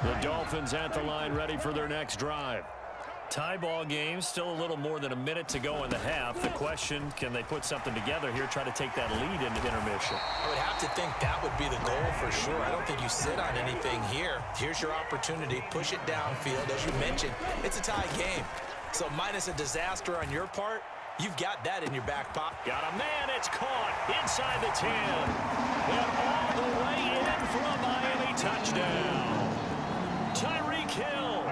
The Dolphins at the line ready for their next drive. Tie ball game, still a little more than a minute to go in the half. The question, can they put something together here, try to take that lead into intermission? I would have to think that would be the goal for sure. I don't think you sit on anything here. Here's your opportunity. Push it downfield. As you mentioned, it's a tie game. So minus a disaster on your part, you've got that in your back pocket. Got a man, it's caught inside the 10. And all the way in for a Miami touchdown. Tyreek Hill,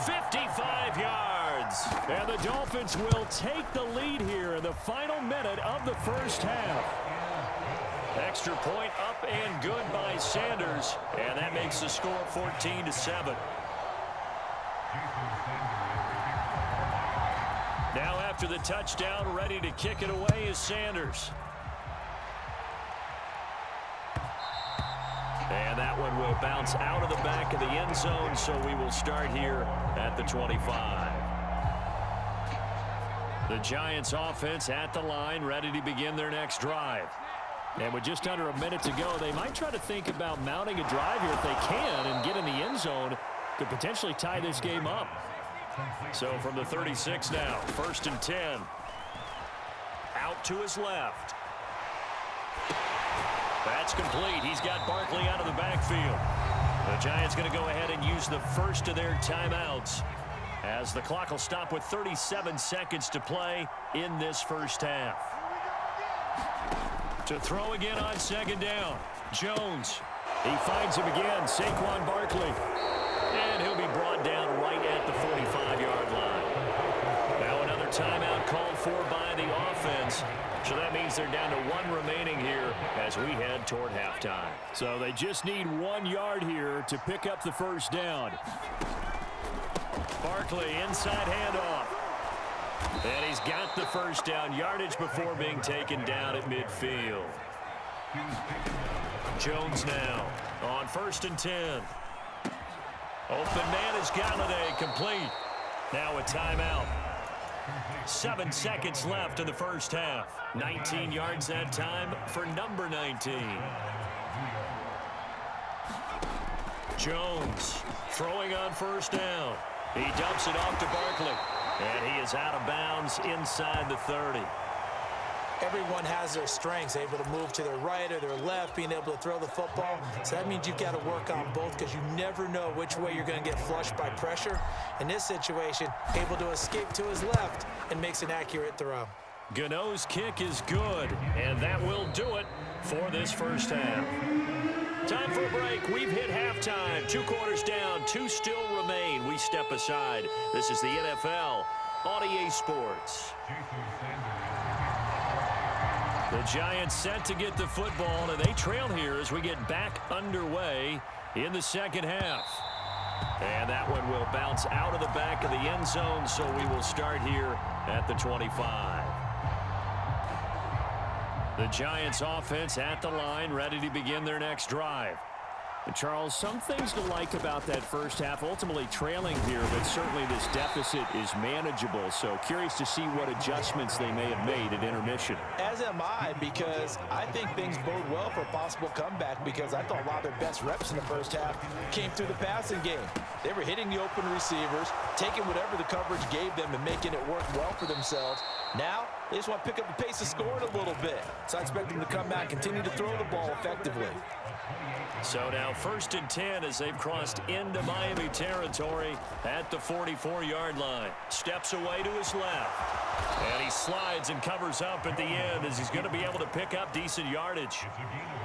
55 yards. And the Dolphins will take the lead here in the final minute of the first half. Extra point up and good by Sanders. And that makes the score 14-7. Now after the touchdown, ready to kick it away is Sanders. And that one will bounce out of the back of the end zone, so we will start here at the 25. The Giants offense at the line, ready to begin their next drive. And with just under a minute to go, they might try to think about mounting a drive here if they can and get in the end zone to potentially tie this game up. So from the 36 now, 1st and 10. Out to his left. That's complete. He's got Barkley out of the backfield. The Giants going to go ahead and use the first of their timeouts as the clock will stop with 37 seconds to play in this first half. To throw again on 2nd down, Jones. He finds him again, Saquon Barkley. And he'll be brought down right at the 45-yard line. Now another timeout called for by the offense. So that means they're down to 1 remaining here as we head toward halftime. So they just need 1 yard here to pick up the first down. Barkley, inside handoff. And he's got the first down, yardage before being taken down at midfield. Jones now on 1st and 10. Open man is Galladay, complete. Now a timeout. 7 seconds left in the first half. 19 yards that time for number 19. Jones throwing on 1st down. He dumps it off to Barkley. And he is out of bounds inside the 30. Everyone has their strengths, able to move to their right or their left, being able to throw the football. So that means you've got to work on both because you never know which way you're going to get flushed by pressure. In this situation, able to escape to his left and makes an accurate throw. Gano's kick is good, and that will do it for this first half. Time for a break. We've hit halftime. 2 quarters down, 2 still remain. We step aside. This is the NFL on EA Sports. The Giants set to get the football, and they trail here as we get back underway in the second half. And that one will bounce out of the back of the end zone, so we will start here at the 25. The Giants offense at the line, ready to begin their next drive. And Charles, some things to like about that first half, ultimately trailing here, but certainly this deficit is manageable. So curious to see what adjustments they may have made at intermission. As am I, because I think things bode well for a possible comeback, because I thought a lot of their best reps in the first half came through the passing game. They were hitting the open receivers, taking whatever the coverage gave them and making it work well for themselves. Now, they just want to pick up the pace of scoring a little bit. So I expect them to come back and continue to throw the ball effectively. So now 1st and 10 as they've crossed into Miami territory at the 44-yard line. Steps away to his left. And he slides and covers up at the end as he's going to be able to pick up decent yardage.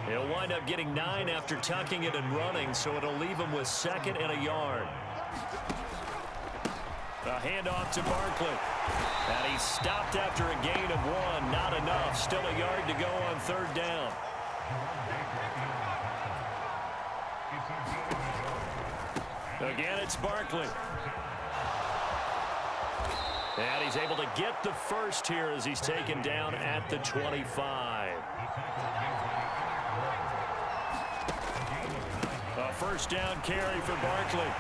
He'll wind up getting 9 after tucking it and running, so it'll leave him with 2nd and a yard. A handoff to Barkley. And he's stopped after a gain of 1. Not enough. Still a yard to go on 3rd down. Again, it's Barkley. And he's able to get the first here as he's taken down at the 25. A 1st down carry for Barkley.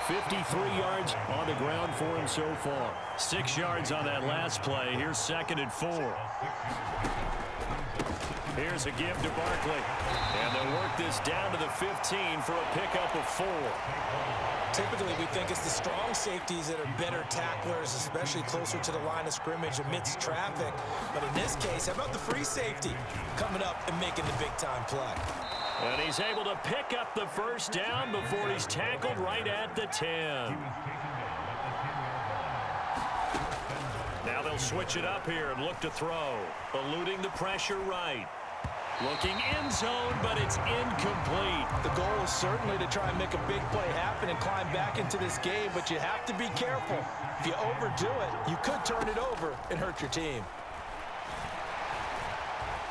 53 yards on the ground for him so far. 6 yards on that last play. Here's 2nd and 4. Here's a give to Barkley. And they'll work this down to the 15 for a pickup of 4. Typically, we think it's the strong safeties that are better tacklers, especially closer to the line of scrimmage amidst traffic. But in this case, how about the free safety coming up and making the big-time play? And he's able to pick up the first down before he's tackled right at the 10. Now they'll switch it up here and look to throw. Eluding the pressure right. Looking end zone, but it's incomplete. The goal is certainly to try and make a big play happen and climb back into this game, but you have to be careful. If you overdo it, you could turn it over and hurt your team.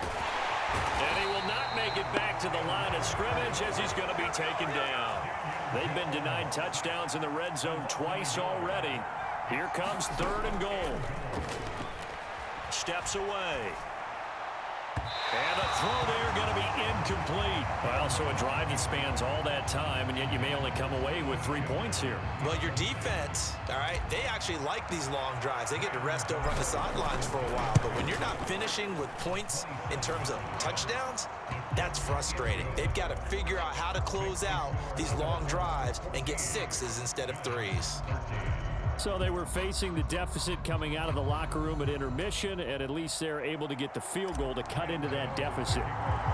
And he will not make it back to the line of scrimmage as he's going to be taken down. They've been denied touchdowns in the red zone twice already. Here comes 3rd and goal. Steps away. And the throw there going to be incomplete. Well, so a drive that spans all that time, and yet you may only come away with 3 points here. Well, your defense, all right, they actually like these long drives. They get to rest over on the sidelines for a while. But when you're not finishing with points in terms of touchdowns, that's frustrating. They've got to figure out how to close out these long drives and get 6s instead of 3s. So they were facing the deficit coming out of the locker room at intermission, and at least they're able to get the field goal to cut into that deficit.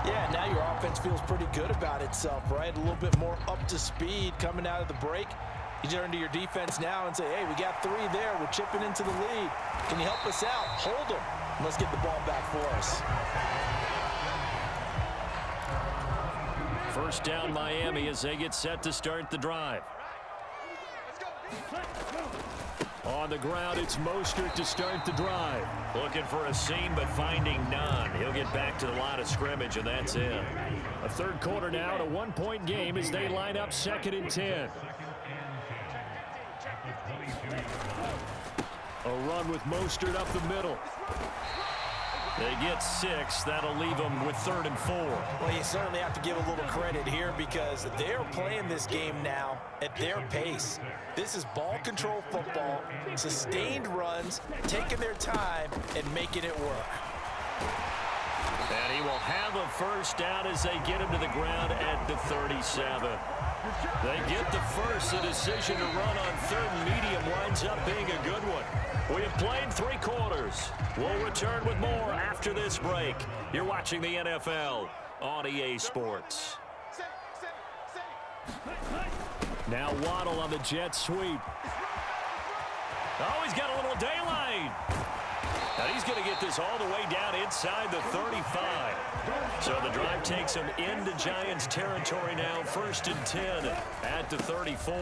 Yeah, now your offense feels pretty good about itself, right? A little bit more up to speed coming out of the break. You turn to your defense now and say, hey, we got 3 there. We're chipping into the lead. Can you help us out? Hold them. Let's get the ball back for us. First down, Miami, as they get set to start the drive. On the ground, it's Mostert to start the drive. Looking for a seam, but finding none. He'll get back to the line of scrimmage, and that's it. A third quarter now, and a 1-point game as they line up 2nd and 10. A run with Mostert up the middle. They get 6. That'll leave them with 3rd and 4. Well, you certainly have to give a little credit here because they're playing this game now at their pace. This is ball control football, sustained runs, taking their time and making it work. And he will have a first down as they get him to the ground at the 37. They get the first. The decision to run on 3rd and medium winds up being a good one. We have played 3 quarters. We'll return with more after this break. You're watching the NFL on EA Sports. Now Waddle on the jet sweep. Oh, he's got a little daylight. And he's going to get this all the way down inside the 35. So the drive takes him into Giants territory now. 1st and 10 at the 34.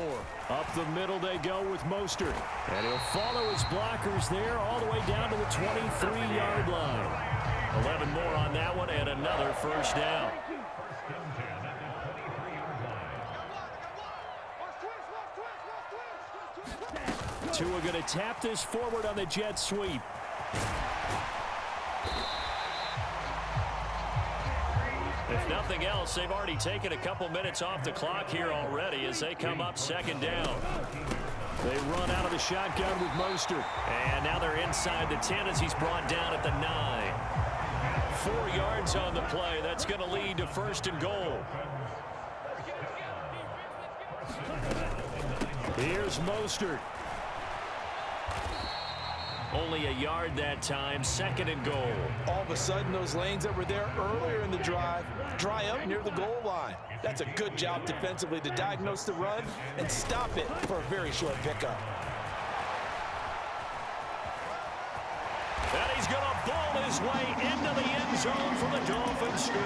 Up the middle they go with Mostert. And he'll follow his blockers there all the way down to the 23-yard line. 11 more on that one and another first down. Tua going to tap this forward on the jet sweep. If nothing else, they've already taken a couple minutes off the clock here already as they come up 2nd down. They run out of the shotgun with Mostert. And now they're inside the 10 as he's brought down at the 9. 4 yards on the play. That's going to lead to 1st and goal. Here's Mostert. Only a yard that time, 2nd and goal. All of a sudden, those lanes that were there earlier in the drive dry up near the goal line. That's a good job defensively to diagnose the run and stop it for a very short pickup. And he's going to ball his way into the end zone for the Dolphins score.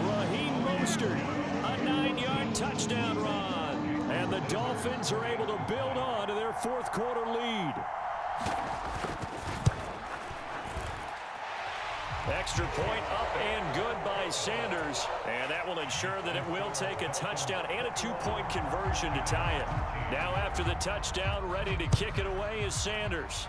Raheem Mostert, a 9-yard touchdown run. And the Dolphins are able to build on to their 4th quarter lead. Extra point up and good by Sanders. And that will ensure that it will take a touchdown and a 2-point conversion to tie it. Now after the touchdown, ready to kick it away is Sanders.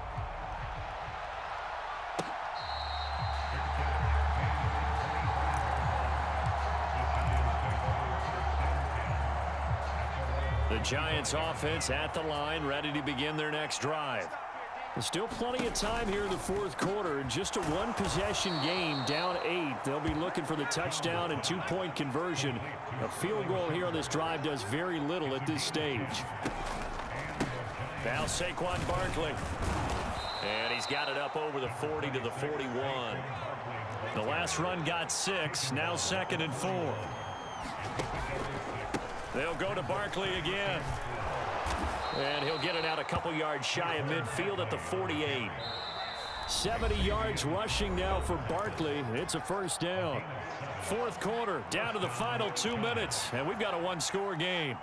The Giants offense at the line, ready to begin their next drive. There's still plenty of time here in the fourth quarter. Just a one-possession game, down 8. They'll be looking for the touchdown and two-point conversion. A field goal here on this drive does very little at this stage. Now Saquon Barkley. And he's got it up over the 40 to the 41. The last run got 6. Now 2nd and 4. They'll go to Barkley again. And he'll get it out a couple yards shy of midfield at the 48. 70 yards rushing now for Barkley. It's a first down. Fourth quarter, down to the final 2 minutes, and we've got a one-score game.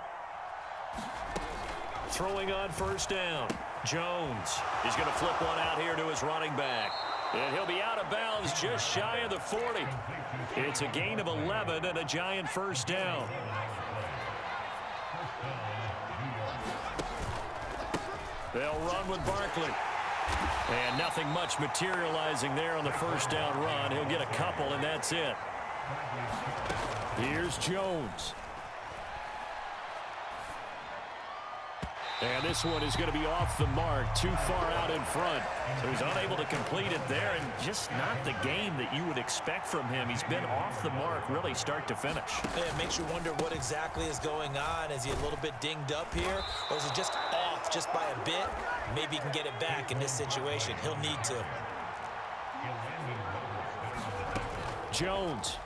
Throwing on first down. Jones is going to flip one out here to his running back. And he'll be out of bounds just shy of the 40. It's a gain of 11 and a Giant first down. They'll run with Barkley. And nothing much materializing there on the first down run. He'll get a couple, and that's it. Here's Jones. And this one is going to be off the mark, too far out in front. So he's unable to complete it there, and just not the game that you would expect from him. He's been off the mark really start to finish. Yeah, it makes you wonder what exactly is going on. Is he a little bit dinged up here, or is it just off just by a bit? Maybe he can get it back in this situation. He'll need to. Jones.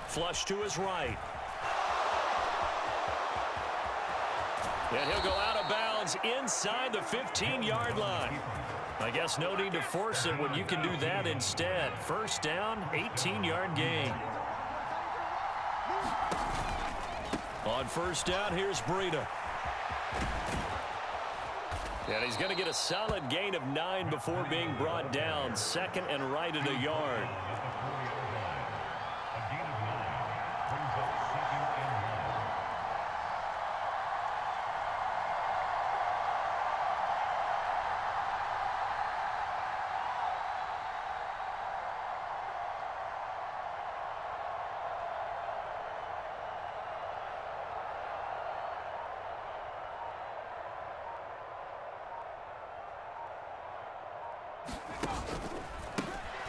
Flush to his right. And he'll go out of bounds inside the 15-yard line. I guess no need to force it when you can do that instead. First down, 18-yard gain. On first down, here's Breida. And he's going to get a solid gain of 9 before being brought down. Second and right at a yard.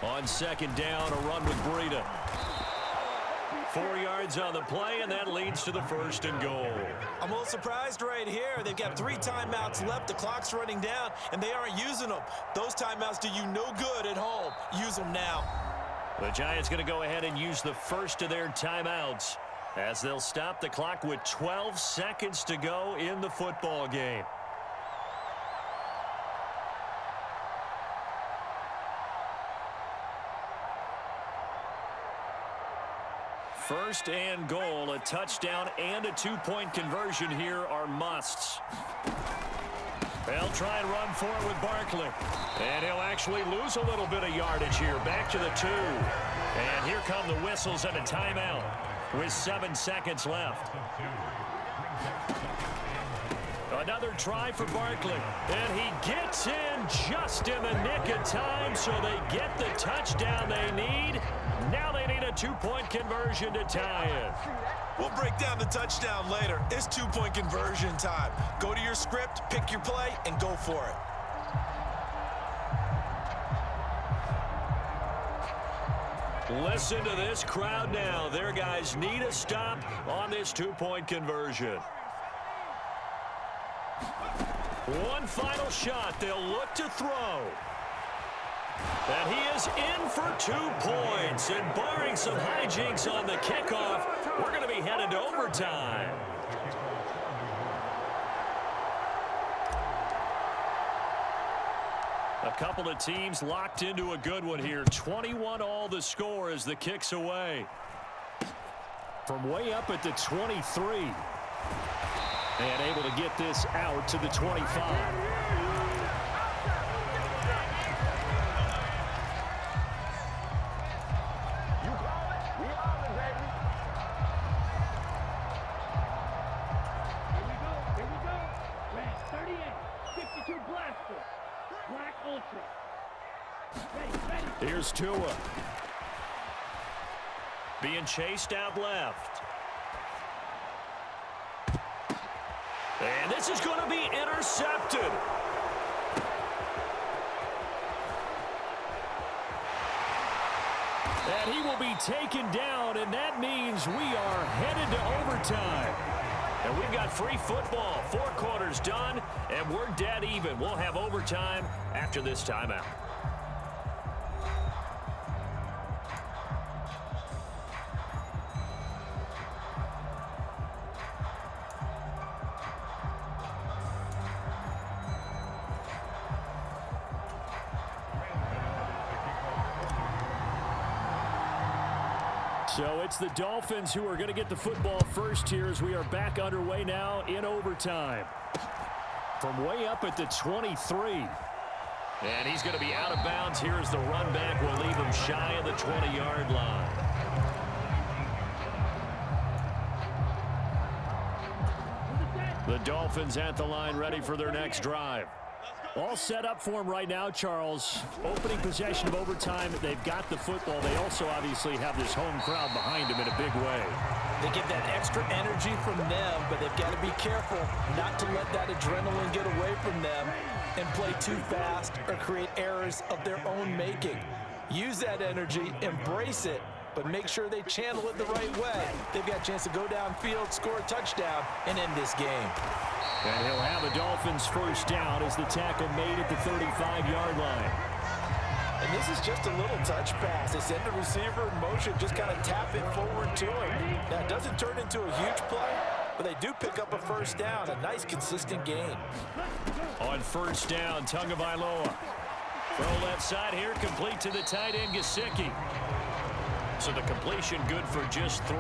On second down, a run with Breida. 4 yards on the play, and that leads to the first and goal. I'm a little surprised right here. They've got 3 timeouts left. The clock's running down, and they aren't using them. Those timeouts do you no good at home. Use them now. The Giants going to go ahead and use the first of their timeouts as they'll stop the clock with 12 seconds to go in the football game. First and goal, a touchdown and a two-point conversion here are musts. They'll try and run for it with Barkley. And he'll actually lose a little bit of yardage here. Back to the 2. And here come the whistles and a timeout with 7 seconds left. Another try for Barkley. And he gets in just in the nick of time, so they get the touchdown they need. Now they need a two-point conversion to tie it. We'll break down the touchdown later. It's two-point conversion time. Go to your script, pick your play, and go for it. Listen to this crowd now. Their guys need a stop on this two-point conversion. One final shot. They'll look to throw. And he is in for 2 points. And barring some hijinks on the kickoff, we're going to be headed to overtime. A couple of teams locked into a good one here. 21 all the score as the kick's away. From way up at the 23. And able to get this out to the 25. Here's Tua. Being chased out left. And this is going to be intercepted. And he will be taken down, and that means we are headed to overtime. And we've got free football. 4 quarters done, and we're dead even. We'll have overtime after this timeout. So it's the Dolphins who are going to get the football first here as we are back underway now in overtime. From way up at the 23. And he's going to be out of bounds here as the run back will leave him shy of the 20-yard line. The Dolphins at the line ready for their next drive. All set up for him right now, Charles. Opening possession of overtime. They've got the football. They also obviously have this home crowd behind them in a big way. They get that extra energy from them, but they've got to be careful not to let that adrenaline get away from them and play too fast or create errors of their own making. Use that energy, embrace it, but make sure they channel it the right way. They've got a chance to go downfield, score a touchdown, and end this game. And he'll have a Dolphins first down as the tackle made at the 35-yard line. And this is just a little touch pass. They send the receiver in motion, just kind of tap it forward to him. Now, it doesn't turn into a huge play, but they do pick up a first down, a nice, consistent gain. On first down, Tagovailoa. Throw left side here, complete to the tight end, Gesicki. So the completion good for just 3.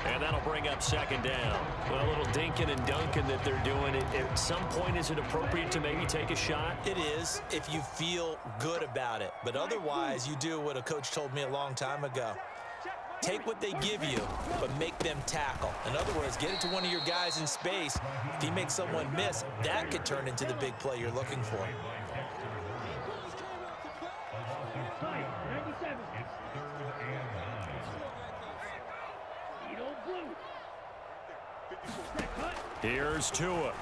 And that'll bring up second down. Well, a little dinking and dunking that they're doing. At some point, is it appropriate to maybe take a shot? It is if you feel good about it. But otherwise, you do what a coach told me a long time ago. Take what they give you, but make them tackle. In other words, get it to one of your guys in space. If he makes someone miss, that could turn into the big play you're looking for. Here's Tua.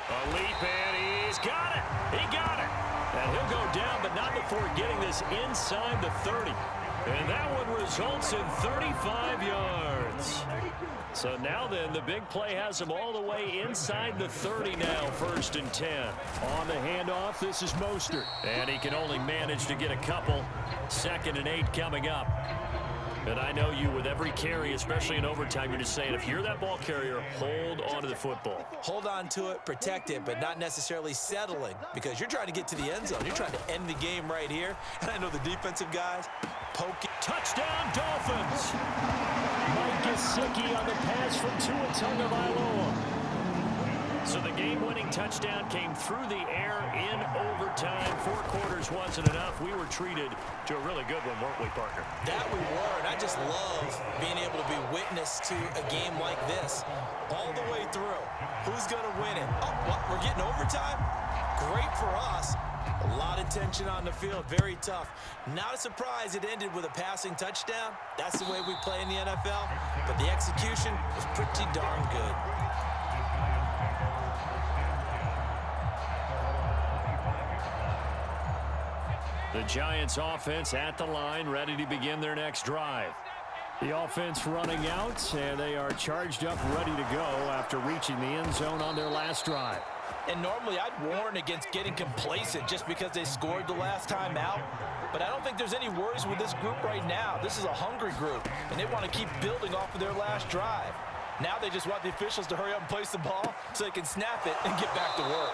A leap, and he's got it. He got it. And he'll go down, but not before getting this inside the 30. And that one results in 35 yards. So now then, the big play has him all the way inside the 30 now, 1st and 10. On the handoff, this is Mostert. And he can only manage to get a couple. 2nd and 8 coming up. And I know you, with every carry, especially in overtime, you're just saying, if you're that ball carrier, hold on to the football. Hold on to it, protect it, but not necessarily settling, because you're trying to get to the end zone. You're trying to end the game right here. And I know the defensive guys poke it. Touchdown, Dolphins! Mike Gesicki on the pass from Tua Tagovailoa. So the game-winning touchdown came through the air in overtime. 4 quarters wasn't enough. We were treated to a really good one, weren't we, partner? That we were, and I just love being able to be witness to a game like this all the way through. Who's going to win it? Oh, what? We're getting overtime? Great for us. A lot of tension on the field. Very tough. Not a surprise it ended with a passing touchdown. That's the way we play in the NFL. But the execution was pretty darn good. The Giants offense at the line, ready to begin their next drive. The offense running out, and they are charged up, ready to go after reaching the end zone on their last drive. And normally I'd warn against getting complacent just because they scored the last time out. But I don't think there's any worries with this group right now. This is a hungry group, and they want to keep building off of their last drive. Now they just want the officials to hurry up and place the ball so they can snap it and get back to work.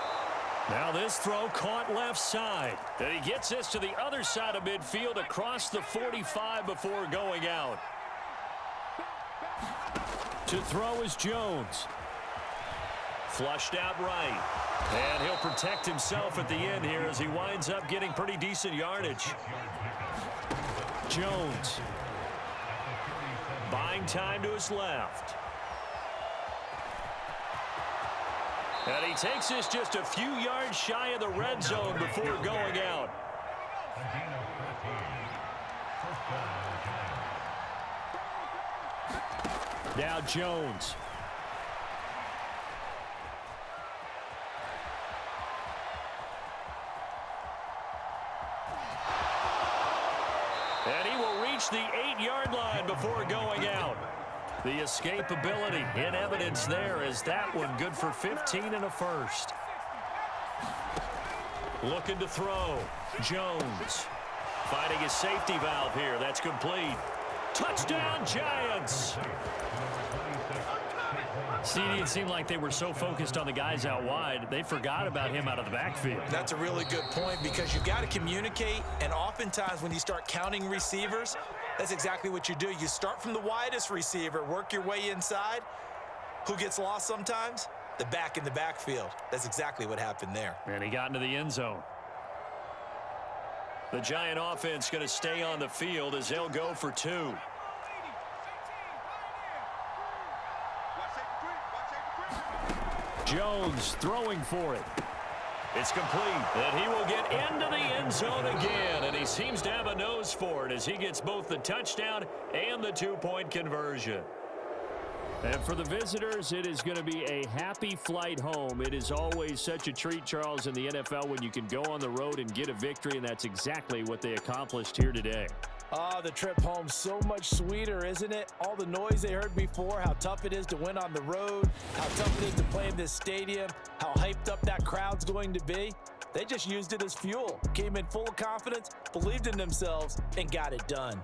Now this throw caught left side. And he gets this to the other side of midfield across the 45 before going out. To throw is Jones. Flushed out right. And he'll protect himself at the end here as he winds up getting pretty decent yardage. Jones. Buying time to his left. And he takes this just a few yards shy of the red zone before going out. Now Jones. reach the 8-yard line before going out. The escapability in evidence there as that one good for 15 and a first. Looking to throw. Jones finding his safety valve here. That's complete. Touchdown, Giants. CD, it seemed like they were so focused on the guys out wide, they forgot about him out of the backfield. That's a really good point because you've got to communicate, and oftentimes when you start counting receivers, that's exactly what you do. You start from the widest receiver, work your way inside. Who gets lost sometimes? The back in the backfield. That's exactly what happened there. And he got into the end zone. The Giant offense going to stay on the field as they'll go for 2. Jones throwing for it. It's complete, and he will get into the end zone again, and he seems to have a nose for it as he gets both the touchdown and the 2-point conversion. And for the visitors, it is going to be a happy flight home. It is always such a treat, Charles, in the NFL when you can go on the road and get a victory, and that's exactly what they accomplished here today. Oh, the trip home so much sweeter, isn't it? All the noise they heard before, how tough it is to win on the road, how tough it is to play in this stadium, how hyped up that crowd's going to be. They just used it as fuel, came in full of confidence, believed in themselves, and got it done.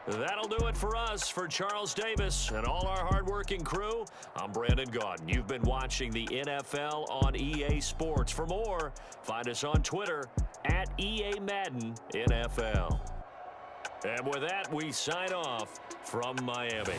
That'll do it for us. For Charles Davis and all our hardworking crew, I'm Brandon Gaudin. You've been watching the NFL on EA Sports. For more, find us on Twitter at EA Madden NFL. And with that, we sign off from Miami.